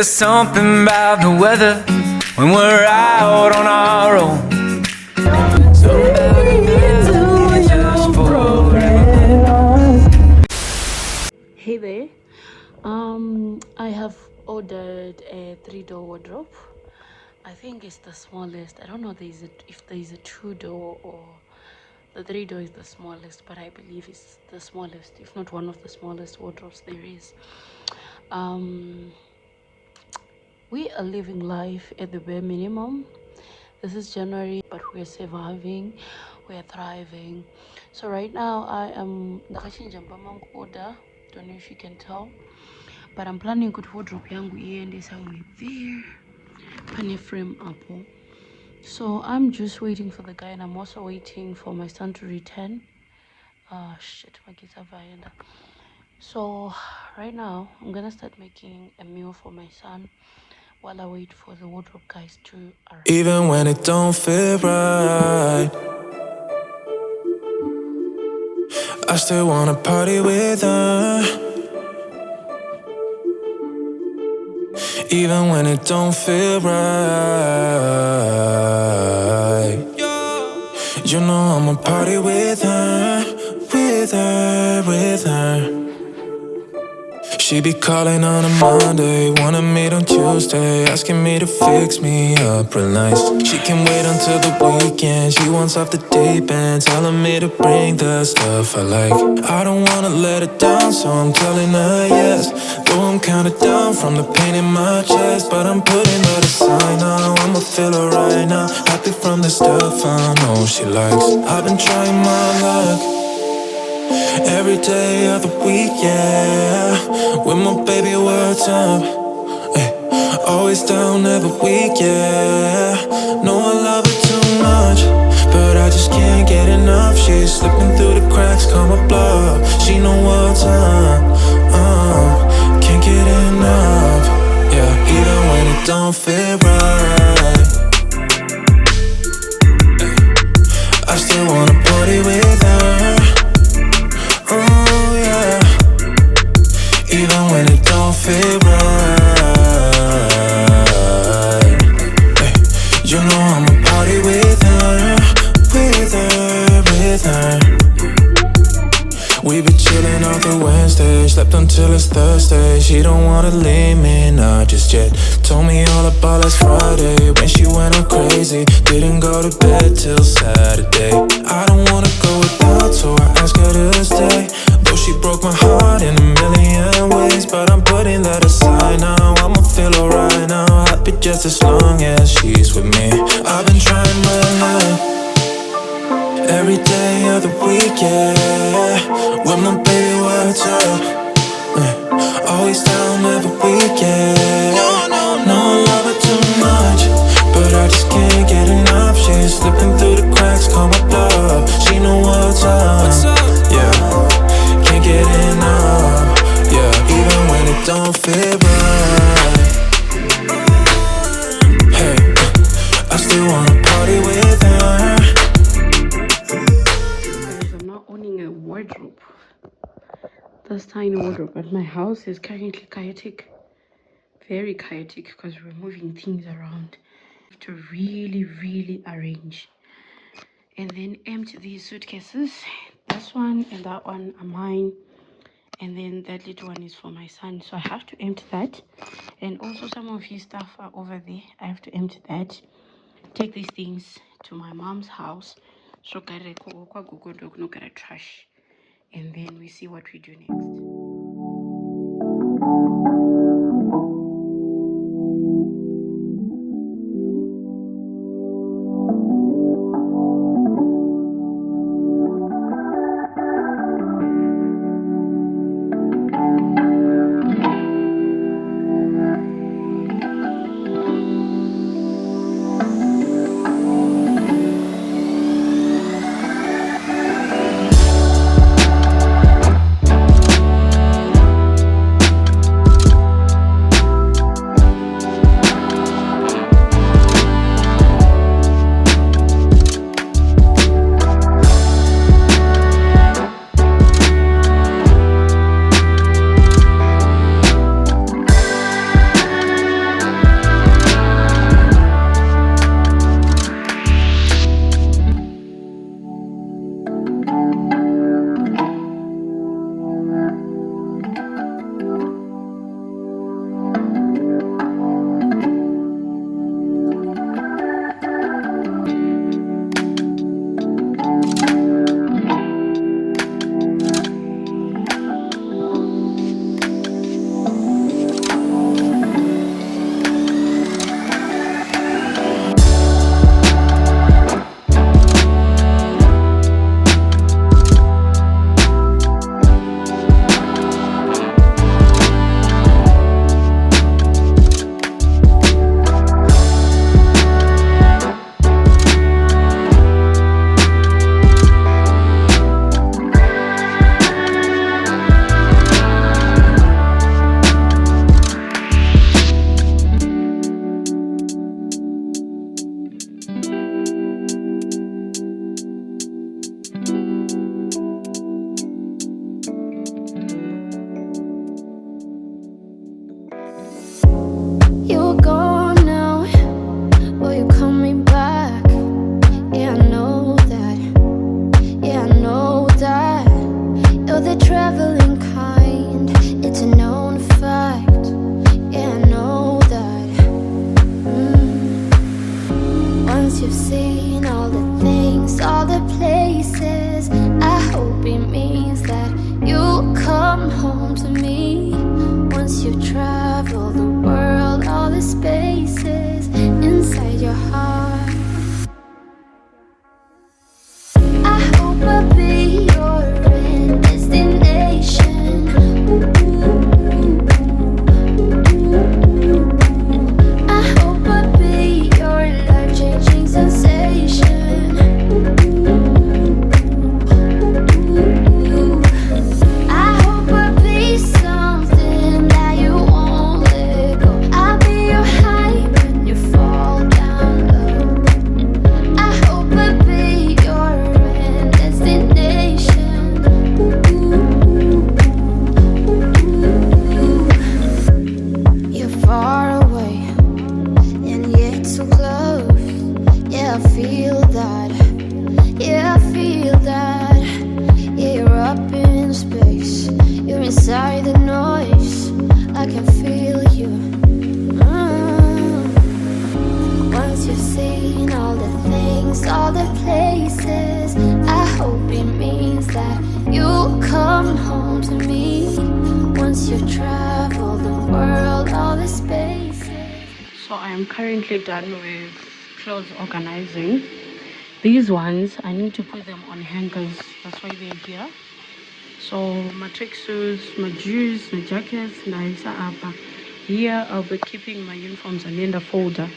There's something about the weather when we're out on our own. Hey there. I have ordered a 3-door wardrobe. I think it's the smallest. I don't know if there is a 2-door or the 3-door is the smallest, but I believe it's the smallest, if not one of the smallest wardrobes there is. We are living life at the bare minimum. This is January, but we're surviving, we're thriving. So right now I am order. Don't know if you can tell, but I'm planning to wardrobe yangu iende somewhere there. Penny frame apple. So I'm just waiting for the guy, and I'm also waiting for my son to return. Shit, my kids are violent. So right now I'm gonna start making a meal for my son while I wait for the wardrobe guys to arrive. Even when it don't feel right, I still wanna party with her. Even when it don't feel right, you know I'ma party with her, with her, with her. She be calling on a Monday, wanna meet on Tuesday, asking me to fix me up real nice. She can wait until the weekend, she wants off the deep end, telling me to bring the stuff I like. I don't wanna let her down, so I'm telling her yes. Though I'm kinda down from the pain in my chest, but I'm putting that aside now. I'ma feel her right now, happy from the stuff I know she likes. I've been trying my luck every day of the week, yeah. With my baby, what's up? Ay, always down every week, yeah. Know I love her too much, but I just can't get enough. She's slipping through the cracks, call my bluff. She know what's up, can't get enough, yeah. Even when it don't feel right, ay, I still wanna party with her. Oh yeah, even when it don't feel right, hey, you know I'ma party with her, with her, with her. We been chillin' on the Wednesday, slept until it's Thursday. She don't wanna leave me, not just yet. Told me all about last Friday when she went all crazy. Didn't go to bed till Saturday. I don't wanna go without, so I ask her to stay. Though she broke my heart in a million ways, but I'm putting that aside now. I'ma feel alright now, happy just as long as she's with me. I've been trying my luck every day of the week, yeah. With my baby, what's up? Always down every week, yeah. No, I love her too much, but I just can't get enough. She's slipping through the cracks, call my bluff. She know what's up, yeah. Can't get enough, yeah. Even when it don't feel right, hey, I still wanna party with her. I'm not owning a wardrobe. This tiny wardrobe at my house is currently chaotic, very chaotic, because we're moving things around. I have to really arrange and then empty these suitcases. This one and that one are mine, and then that little one is for my son, so I have to empty that. And also some of his stuff are over there. I have to empty that, take these things to my mom's house, so gotta trash, and then we see what we do next. you've seen all the things, all the places, I hope it means that you'll come home to me. Once you've traveled the world, all the spaces inside your heart, I hope I'll be your end destination. I hope I'll be your life-changing sensation. I hope I'll be something that you won't let go. I'll be your high when you fall down low. I hope I'll be your end destination. You're far away and yet so close. Yeah, I feel that. Yeah, I feel that. Yeah, you're up in space. You're inside the noise. I can feel you. Once you've seen all the things, all the places, I hope it means that you'll come home to me. Once you've traveled the world, all the spaces. So I am currently done with clothes organizing. These ones, I need to put them on hangers. That's why they're here. So my tracksuits, my jeans, my jackets, naisa apa. Here I'll be keeping my uniforms and in the folder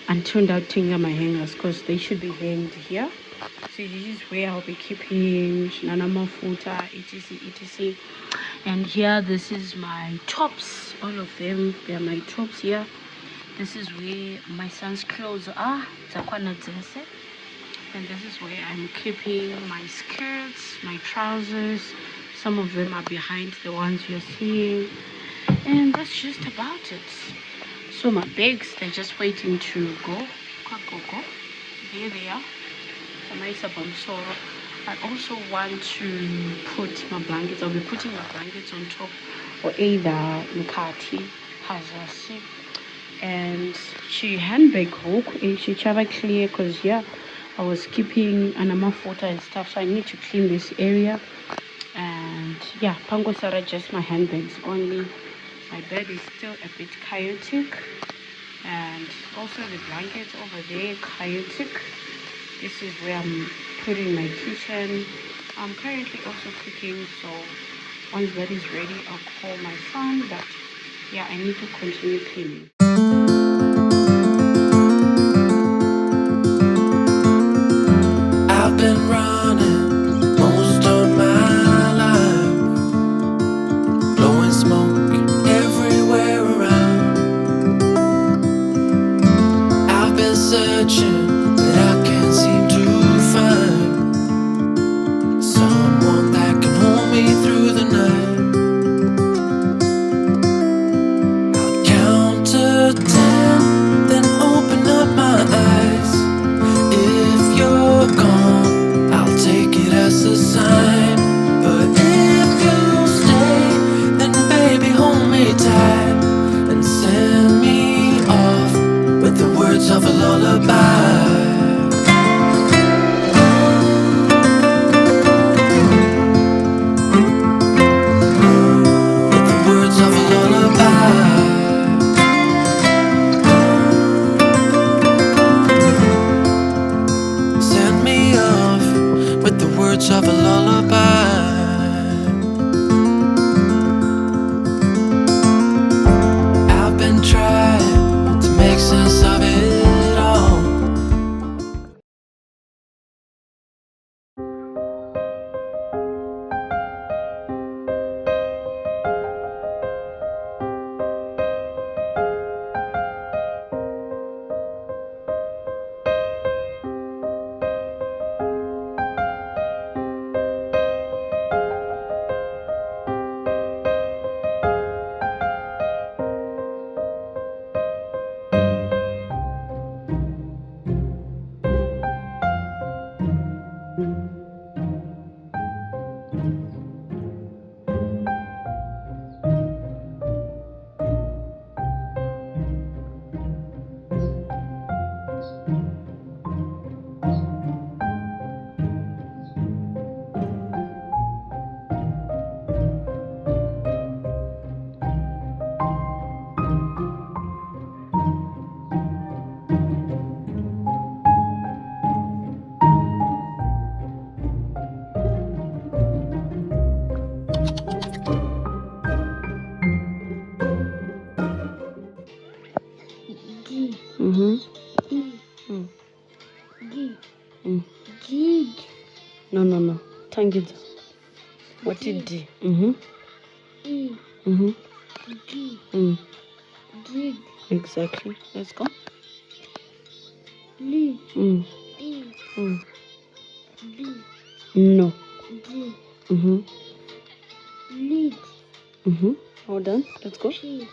until that thing my hangers, because they should be hanged here. So this is where I'll be keeping Nanama Futa, etc, etc. And here, this is my tops. All of them, they are my tops here. This is where my son's clothes are. Zakwana Dzese. And this is where I'm keeping my skirts, my trousers. Some of them are behind the ones you're seeing. And that's just about it. So my bags, they're just waiting to go. Go. There they are. So I also want to put my blankets. I'll be putting my blankets on top, or either Mukati, Hazasi. And she handbag hook, she travel clear, because yeah, I was keeping anama photo and stuff, so I need to clean this area. And yeah, Pango Sara, just my handbags only. My bed is still a bit chaotic, and also the blankets over there chaotic. This is where I'm putting my kitchen. I'm currently also cooking, so once that is ready, I'll call my son. But yeah, I need to continue cleaning. I've been running most of my life, blowing smoke everywhere around. I've been searching, but I can't seem to find someone that can hold me through the night. I'll count to 10, then open up my eyes. If you're gone, I'll take it as a sign. But if you stay, then baby hold me tight and send me off with the words of a lullaby. With the words of a lullaby. Send me off with the words of a lullaby. I've been trying to make sense of it all. Mm. Mm. G. Mm. G. No. Tangiza. What G. did D? Mm-hmm. E. Mm-hmm. G. Mm. G. Exactly. Let's go. L. Mm. E. Mm. B. No. G. Mm-hmm. Lead. Mm-hmm. Hold on. Let's go. P.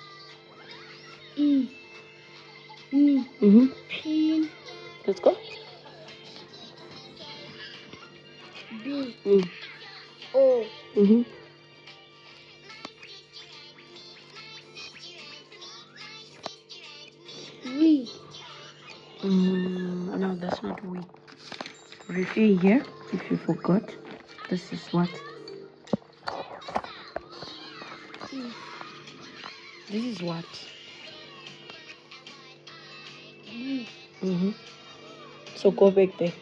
E. E. Mm-hmm. P. Let's go. B. Mm. O. Mm-hmm. V. No, that's not we. Repeat here if you forgot. This is what? E. This is what? B. Mm-hmm. So go back there.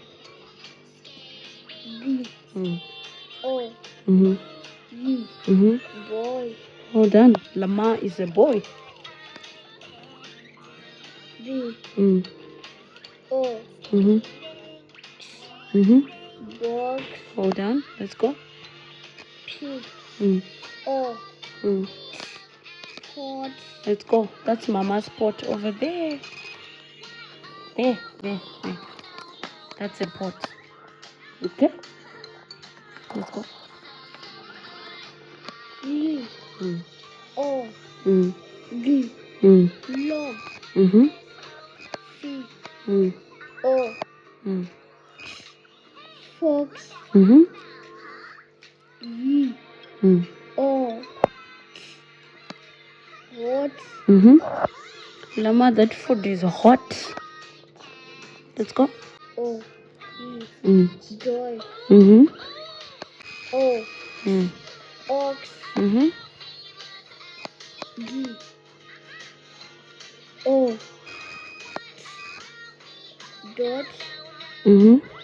B. Mm. O. Mm-hmm. V. Mm-hmm. Boy. Hold on. Lama is a boy. B. Mm. O. Mm-hmm. Mm-hmm. Box. Hold on. Let's go. P. Mm. O. Mm. Pot. Let's go. That's Mama's pot over there. There. That's a pot. Okay? Let's go. L. Mm. O. Mm. G. Mm. Log. Mm-hmm. C. Mm. O. Mm. Fox. Mm-hmm. V. Mm. O. What? Mm-hmm. Lama, that food is hot. Let's go. O. E. Mm. Joy. Mm-hmm. O. Mm. Ox. Mm-hmm. G. O. Dot. Mm-hmm.